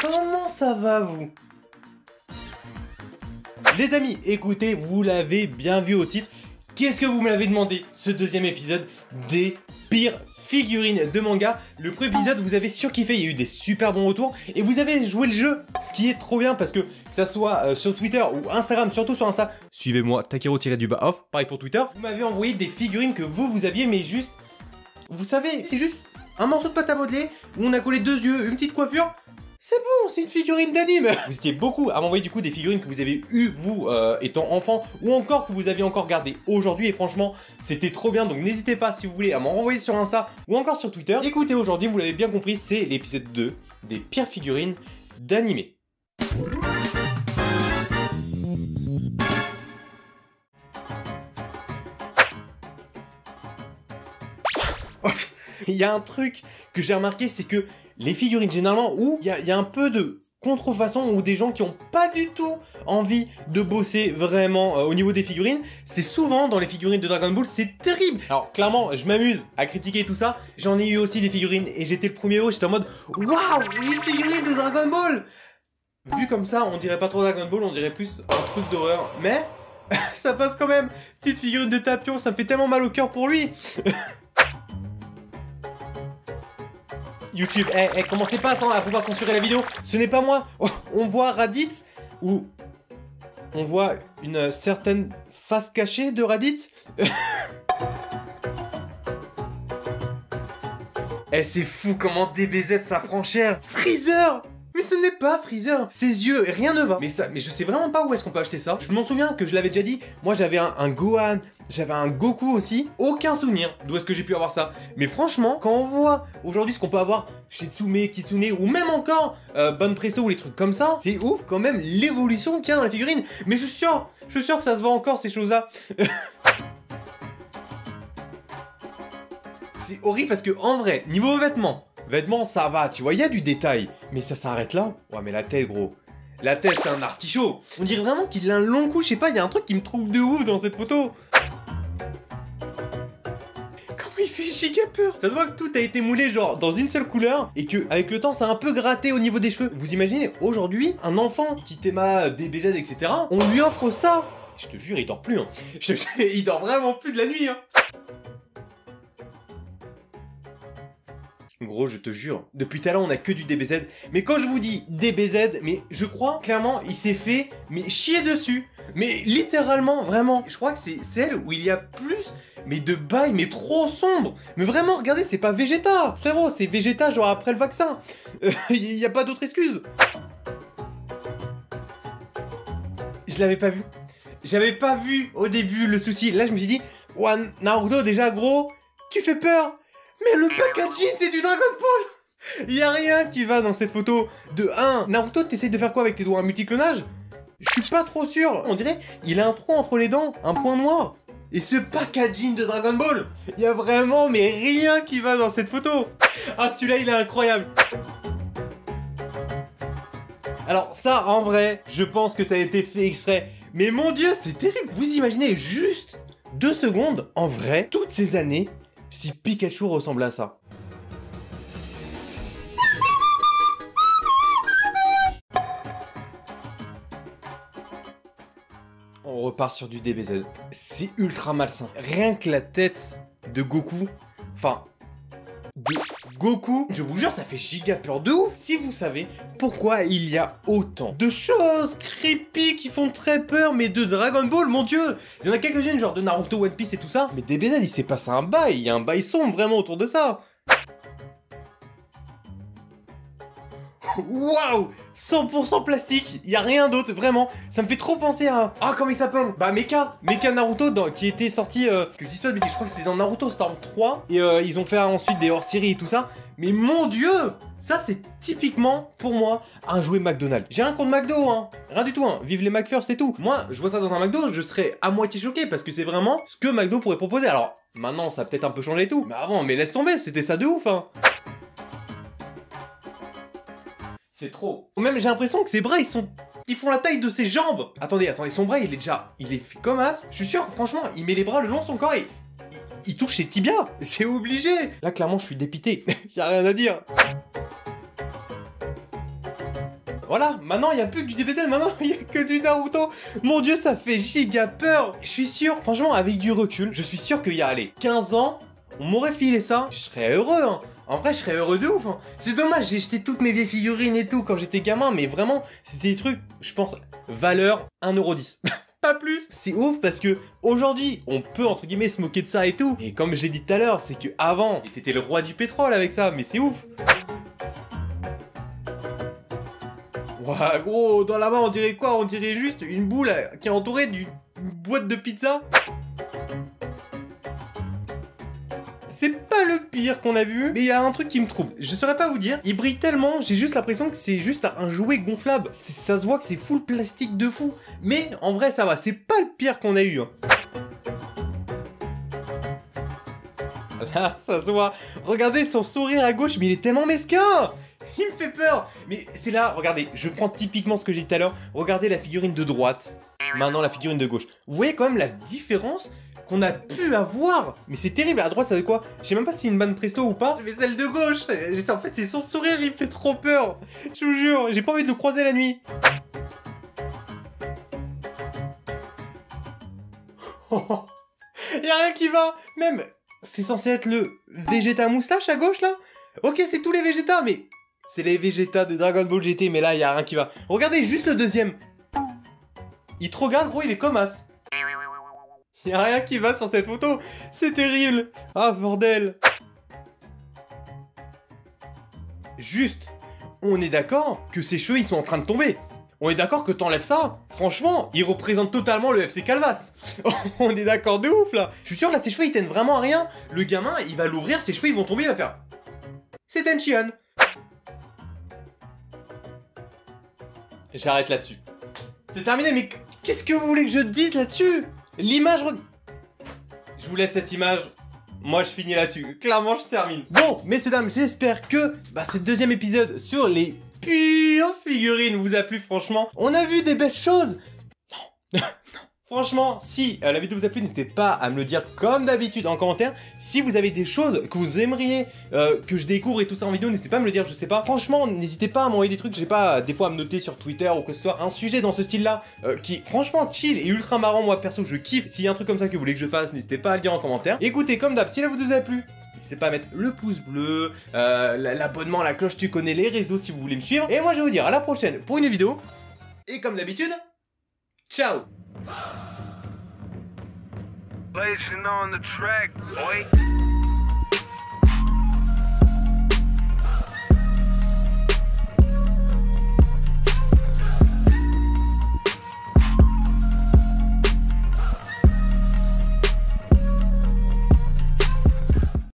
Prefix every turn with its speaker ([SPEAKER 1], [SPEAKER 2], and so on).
[SPEAKER 1] comment ça va vous? Les amis, écoutez, vous l'avez bien vu au titre. Qu'est-ce que vous me l'avez demandé? Ce deuxième épisode des pires figurines de manga. Le premier épisode, vous avez surkiffé, il y a eu des super bons retours et vous avez joué le jeu, ce qui est trop bien parce que ça soit sur Twitter ou Instagram, surtout sur Insta, suivez-moi, Takero-off, pareil pour Twitter. Vous m'avez envoyé des figurines que vous aviez, mais juste, vous savez, c'est juste un morceau de pâte à modeler où on a collé deux yeux, une petite coiffure. C'est bon, c'est une figurine d'anime. Vous étiez beaucoup à m'envoyer du coup des figurines que vous avez eues vous étant enfant ou encore que vous aviez encore gardé aujourd'hui et franchement c'était trop bien, donc n'hésitez pas si vous voulez à m'en renvoyer sur Insta ou encore sur Twitter. Écoutez, aujourd'hui vous l'avez bien compris, c'est l'épisode 2 des pires figurines d'anime. Il y a un truc que j'ai remarqué, c'est que les figurines, généralement, où il y a un peu de contrefaçon ou des gens qui ont pas du tout envie de bosser vraiment au niveau des figurines, c'est souvent dans les figurines de Dragon Ball, c'est terrible. Alors clairement, je m'amuse à critiquer tout ça, j'en ai eu aussi des figurines et j'étais le premier haut, j'étais en mode waouh, une figurine de Dragon Ball. Vu comme ça, on dirait pas trop Dragon Ball, on dirait plus un truc d'horreur, mais ça passe quand même. Petite figurine de Tapion, ça me fait tellement mal au cœur pour lui. YouTube, commencez pas à vouloir censurer la vidéo, ce n'est pas moi. Oh, on voit Raditz, ou on voit une certaine face cachée de Raditz. C'est fou comment DBZ ça prend cher. Freezer. Mais ce n'est pas Freezer. Ses yeux, rien ne va. Mais je sais vraiment pas où est-ce qu'on peut acheter ça. Je m'en souviens que je l'avais déjà dit. Moi j'avais un Gohan, j'avais un Goku aussi. Aucun souvenir d'où est-ce que j'ai pu avoir ça. Mais franchement, quand on voit aujourd'hui ce qu'on peut avoir chez Tsume, Kitsune ou même encore Bon Presto ou les trucs comme ça, c'est ouf quand même l'évolution qu'il y a dans la figurine. Mais je suis sûr que ça se vend encore ces choses-là. C'est horrible parce que en vrai, niveau vêtements ça va, tu vois, il y a du détail. Mais ça s'arrête là. Ouais, mais la tête, gros. La tête, c'est un artichaut. On dirait vraiment qu'il a un long cou, je sais pas, il y a un truc qui me trouve de ouf dans cette photo. Comment il fait giga peur. Ça se voit que tout a été moulé genre dans une seule couleur et que avec le temps, ça a un peu gratté au niveau des cheveux. Vous imaginez, aujourd'hui, un enfant qui t'aima DBZ, etc., on lui offre ça. Je te jure, il dort plus, hein. Il dort vraiment plus de la nuit, hein. Gros, je te jure, depuis tout à l'heure, on a que du DBZ. Mais quand je vous dis DBZ, mais je crois, clairement, il s'est fait, mais chier dessus. Mais littéralement, vraiment. Je crois que c'est celle où il y a plus, mais de bail, mais trop sombre. Mais vraiment, regardez, c'est pas Vegeta. Frérot, c'est Vegeta, genre après le vaccin. Il y a pas d'autre excuse. Je l'avais pas vu. J'avais pas vu au début le souci. Là, je me suis dit, ouais, Naruto, déjà, gros, tu fais peur. Mais le packaging, c'est du Dragon Ball. Il y a rien qui va dans cette photo. De 1, Naruto, t'essayes de faire quoi avec tes doigts? Un multiclonage? Je suis pas trop sûr. On dirait, il a un trou entre les dents, un point noir. Et ce packaging de Dragon Ball, il y a vraiment, mais rien qui va dans cette photo. Ah, celui-là, il est incroyable. Alors ça, en vrai, je pense que ça a été fait exprès. Mais mon Dieu, c'est terrible. Vous imaginez juste 2 secondes, en vrai, toutes ces années, si Pikachu ressemble à ça. On repart sur du DBZ. C'est ultra malsain. Rien que la tête de Goku, enfin, de Goku, je vous jure, ça fait giga peur de ouf. Si vous savez pourquoi il y a autant de choses creepy qui font très peur, mais de Dragon Ball, mon Dieu. Il y en a quelques-unes, genre de Naruto, One Piece et tout ça. Mais DBZ, il s'est passé un bail. Il y a un bail sombre vraiment autour de ça. Waouh, 100% plastique, il y a rien d'autre, vraiment. Ça me fait trop penser à... Ah, comment il s'appelle? Bah, Mecha Naruto, qui était sorti... que je dis pas de bêtises, je crois que c'était dans Naruto Storm 3. Et ils ont fait ensuite des hors-séries et tout ça. Mais mon Dieu, ça c'est typiquement, pour moi, un jouet McDonald's. J'ai rien contre McDo, hein. Rien du tout, hein. Vive les McFirst et tout. Moi, je vois ça dans un McDo, je serais à moitié choqué parce que c'est vraiment ce que McDo pourrait proposer. Alors, maintenant, ça a peut-être un peu changé et tout. Mais avant, mais laisse tomber, c'était ça de ouf, hein. C'est trop. Même j'ai l'impression que ses bras, ils font la taille de ses jambes. Attendez, son bras, il est fait comme as. Je suis sûr, franchement, il met les bras le long de son corps et il touche ses tibias. C'est obligé. Là, clairement, je suis dépité. Y a rien à dire. Voilà, maintenant il n'y a plus que du DBZ, maintenant il n'y a que du Naruto. Mon dieu, ça fait giga peur. Je suis sûr, franchement, avec du recul, je suis sûr qu'il y a, allez, 15 ans, on m'aurait filé ça, je serais heureux, hein. En vrai, je serais heureux de ouf, hein. C'est dommage, j'ai jeté toutes mes vieilles figurines et tout quand j'étais gamin, mais vraiment, c'était des trucs, je pense, valeur 1,10 €. Pas plus. C'est ouf parce que aujourd'hui, on peut entre guillemets se moquer de ça et tout. Et comme je l'ai dit tout à l'heure, c'est que avant, t'étais le roi du pétrole avec ça, mais c'est ouf. Ouah, gros, dans la main, on dirait quoi? On dirait juste une boule qui est entourée d'une boîte de pizza. C'est pas le pire qu'on a vu, mais il y a un truc qui me trouble. Je saurais pas vous dire, il brille tellement, j'ai juste l'impression que c'est juste un jouet gonflable. Ça se voit que c'est full plastique de fou. Mais en vrai, ça va, c'est pas le pire qu'on a eu. Hein. Là, ça se voit. Regardez son sourire à gauche, mais il est tellement mesquin. Il me fait peur. Mais c'est là, regardez, je prends typiquement ce que j'ai dit tout à l'heure. Regardez la figurine de droite, maintenant la figurine de gauche. Vous voyez quand même la différence qu'on a pu avoir. Mais c'est terrible, à droite ça veut quoi? Je sais même pas si c'est une bande presto ou pas. Mais celle de gauche, en fait c'est son sourire, il me fait trop peur. Je vous jure, j'ai pas envie de le croiser la nuit. Y'a rien qui va. Même, c'est censé être le Vegeta moustache à gauche là. Ok, c'est tous les Vegeta, mais c'est les Vegeta de Dragon Ball GT, mais là y'a rien qui va. Regardez juste le deuxième. Il te regarde gros, il est comme as. Y'a rien qui va sur cette photo, c'est terrible. Ah bordel. Juste, on est d'accord que ses cheveux ils sont en train de tomber. On est d'accord que t'enlèves ça. Franchement, il représente totalement le FC Calvas. On est d'accord de ouf là. Je suis sûr là ses cheveux ils tiennent vraiment à rien. Le gamin il va l'ouvrir, ses cheveux ils vont tomber, il va faire. C'est Tenchion. J'arrête là-dessus. C'est terminé, mais qu'est-ce que vous voulez que je dise là-dessus? L'image... Je vous laisse cette image. Moi, je finis là-dessus. Clairement, je termine. Bon, messieurs, dames, j'espère que ce deuxième épisode sur les pures figurines vous a plu, franchement. On a vu des belles choses. Non. Franchement, si la vidéo vous a plu, n'hésitez pas à me le dire comme d'habitude en commentaire. Si vous avez des choses que vous aimeriez que je découvre et tout ça en vidéo, n'hésitez pas à me le dire, je sais pas. Franchement, n'hésitez pas à m'envoyer des trucs, je sais pas, des fois à me noter sur Twitter ou que ce soit un sujet dans ce style-là qui est franchement chill et ultra marrant. Moi, perso, je kiffe. S'il y a un truc comme ça que vous voulez que je fasse, n'hésitez pas à le dire en commentaire. Écoutez, comme d'hab, si la vidéo vous a plu, n'hésitez pas à mettre le pouce bleu, l'abonnement, la cloche, tu connais les réseaux si vous voulez me suivre. Et moi, je vais vous dire à la prochaine pour une vidéo. Et comme d'habitude, ciao!
[SPEAKER 2] Blazing on the track, boy.